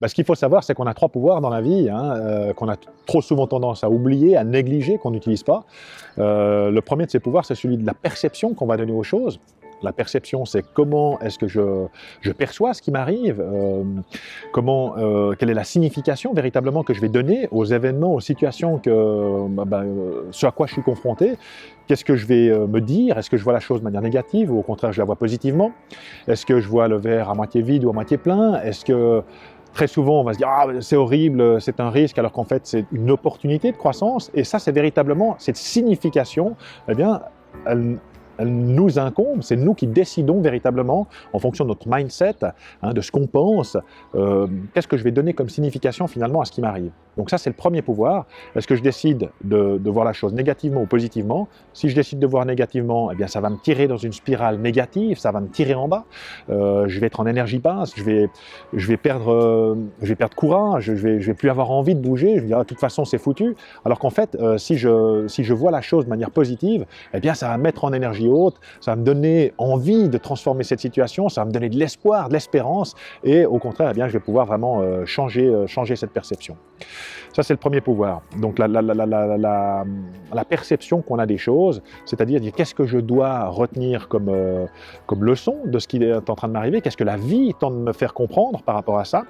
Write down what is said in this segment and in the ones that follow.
Ce qu'il faut savoir, c'est qu'on a 3 pouvoirs dans la vie, hein, qu'on a trop souvent tendance à oublier, à négliger, qu'on n'utilise pas. Le premier de ces pouvoirs, c'est celui de la perception qu'on va donner aux choses. La perception, c'est comment est-ce que je perçois ce qui m'arrive, quelle est la signification véritablement que je vais donner aux événements, aux situations, ce à quoi je suis confronté. Qu'est-ce que je vais me dire? Est-ce que je vois la chose de manière négative ou au contraire je la vois positivement? Est-ce que je vois le verre à moitié vide ou à moitié plein? Est-ce que très souvent on va se dire « Ah, c'est horrible, c'est un risque », alors qu'en fait c'est une opportunité de croissance. Et ça, c'est véritablement cette signification, eh bien, elle nous incombe, c'est nous qui décidons véritablement, en fonction de notre mindset, hein, de ce qu'on pense, qu'est-ce que je vais donner comme signification finalement à ce qui m'arrive. Donc ça, c'est le premier pouvoir. Est-ce que je décide de voir la chose négativement ou positivement? Si je décide de voir négativement, eh bien ça va me tirer dans une spirale négative, ça va me tirer en bas, je vais être en énergie basse, je vais perdre courage, je vais plus avoir envie de bouger, je vais dire ah, de toute façon c'est foutu. Alors qu'en fait, si je vois la chose de manière positive, eh bien ça va me mettre en énergie haute, ça va me donner envie de transformer cette situation, ça va me donner de l'espoir, de l'espérance, et au contraire, eh bien, je vais pouvoir vraiment changer cette perception. Ça, c'est le premier pouvoir. Donc la perception qu'on a des choses, c'est-à-dire qu'est-ce que je dois retenir comme leçon de ce qui est en train de m'arriver, qu'est-ce que la vie tente de me faire comprendre par rapport à ça,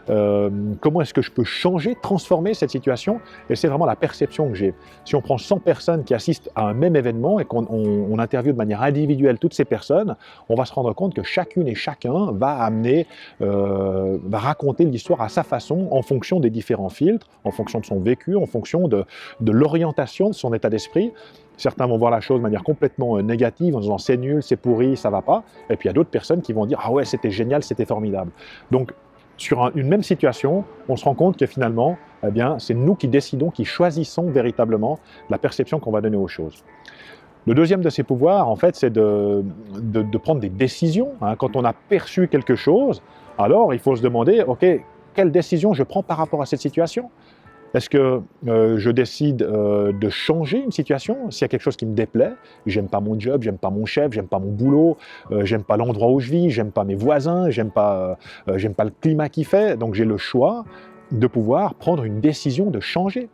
comment est-ce que je peux changer, transformer cette situation, et c'est vraiment la perception que j'ai. Si on prend 100 personnes qui assistent à un même événement et qu'on interviewe de manière individuelle toutes ces personnes, on va se rendre compte que chacune et chacun va raconter l'histoire à sa façon, en fonction des différents filtres, en fonction de son vécu, en fonction de l'orientation de son état d'esprit. Certains vont voir la chose de manière complètement négative, en disant c'est nul, c'est pourri, ça va pas. Et puis il y a d'autres personnes qui vont dire ah ouais, c'était génial, c'était formidable. Donc sur une même situation, on se rend compte que finalement, eh bien, c'est nous qui décidons, qui choisissons véritablement la perception qu'on va donner aux choses. Le deuxième de ces pouvoirs, en fait, c'est de prendre des décisions. Hein. Quand on a perçu quelque chose, alors il faut se demander, ok, quelle décision je prends par rapport à cette situation? Est-ce que je décide de changer une situation? S'il y a quelque chose qui me déplaît, j'aime pas mon job, j'aime pas mon chef, j'aime pas mon boulot, j'aime pas l'endroit où je vis, j'aime pas mes voisins, j'aime pas le climat qu'il fait, donc j'ai le choix de pouvoir prendre une décision de changer.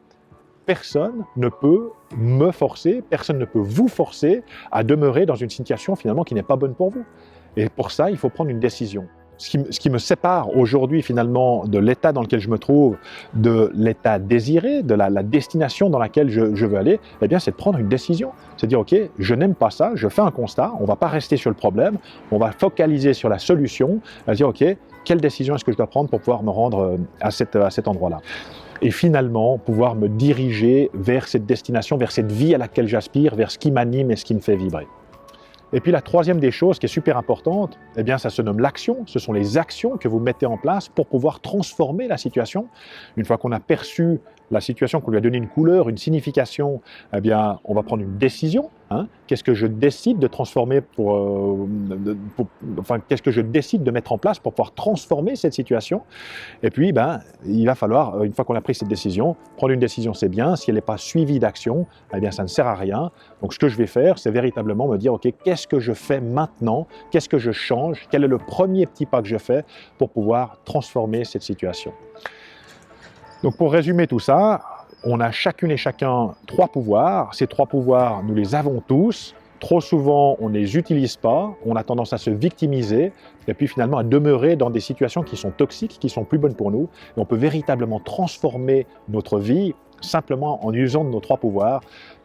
Personne ne peut me forcer, personne ne peut vous forcer à demeurer dans une situation finalement qui n'est pas bonne pour vous. Et pour ça, il faut prendre une décision. Ce qui me sépare aujourd'hui finalement de l'état dans lequel je me trouve, de l'état désiré, de la destination dans laquelle je veux aller, eh bien c'est de prendre une décision. C'est de dire ok, je n'aime pas ça, je fais un constat, on ne va pas rester sur le problème, on va focaliser sur la solution, à dire ok, quelle décision est-ce que je dois prendre pour pouvoir me rendre à cet endroit-là. Et finalement, pouvoir me diriger vers cette destination, vers cette vie à laquelle j'aspire, vers ce qui m'anime et ce qui me fait vibrer. Et puis la troisième des choses qui est super importante, eh bien ça se nomme l'action. Ce sont les actions que vous mettez en place pour pouvoir transformer la situation. Une fois qu'on a perçu la situation, qu'on lui a donné une couleur, une signification, eh bien on va prendre une décision. Hein. Qu'est-ce que je décide de transformer qu'est-ce que je décide de mettre en place pour pouvoir transformer cette situation? Et puis, il va falloir, une fois qu'on a pris cette décision, prendre une décision, c'est bien. Si elle n'est pas suivie d'action, eh bien, ça ne sert à rien. Donc, ce que je vais faire, c'est véritablement me dire, OK, qu'est-ce que je fais maintenant? Qu'est-ce que je change? Quel est le premier petit pas que je fais pour pouvoir transformer cette situation? Donc, pour résumer tout ça, on a chacune et chacun 3 pouvoirs. Ces 3 pouvoirs, nous les avons tous. Trop souvent, on ne les utilise pas, on a tendance à se victimiser et puis finalement à demeurer dans des situations qui sont toxiques, qui sont plus bonnes pour nous. Et on peut véritablement transformer notre vie simplement en usant de nos 3 pouvoirs.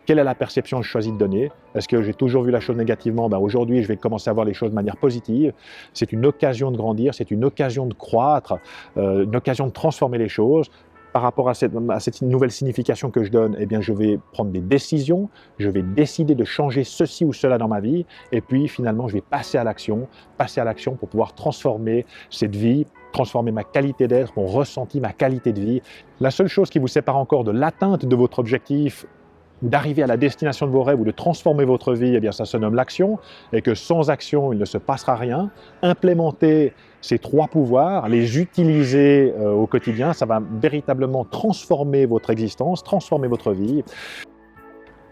Quelle est la perception que je choisis de donner? Est-ce que j'ai toujours vu la chose négativement? Aujourd'hui, je vais commencer à voir les choses de manière positive. C'est une occasion de grandir, c'est une occasion de croître, une occasion de transformer les choses. Par rapport à cette nouvelle signification que je donne, eh bien, je vais prendre des décisions, je vais décider de changer ceci ou cela dans ma vie, et puis finalement, je vais passer à l'action pour pouvoir transformer cette vie, transformer ma qualité d'être, mon ressenti, ma qualité de vie. La seule chose qui vous sépare encore de l'atteinte de votre objectif, d'arriver à la destination de vos rêves ou de transformer votre vie, eh bien ça se nomme l'action, et que sans action, il ne se passera rien. Implémenter ces 3 pouvoirs, les utiliser au quotidien, ça va véritablement transformer votre existence, transformer votre vie.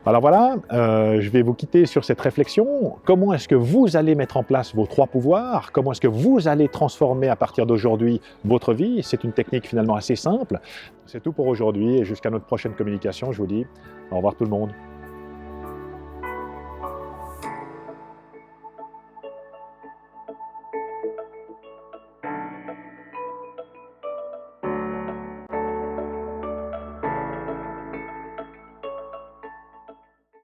Alors voilà, je vais vous quitter sur cette réflexion. Comment est-ce que vous allez mettre en place vos 3 pouvoirs? Comment est-ce que vous allez transformer à partir d'aujourd'hui votre vie? C'est une technique finalement assez simple. C'est tout pour aujourd'hui et jusqu'à notre prochaine communication, je vous dis au revoir tout le monde.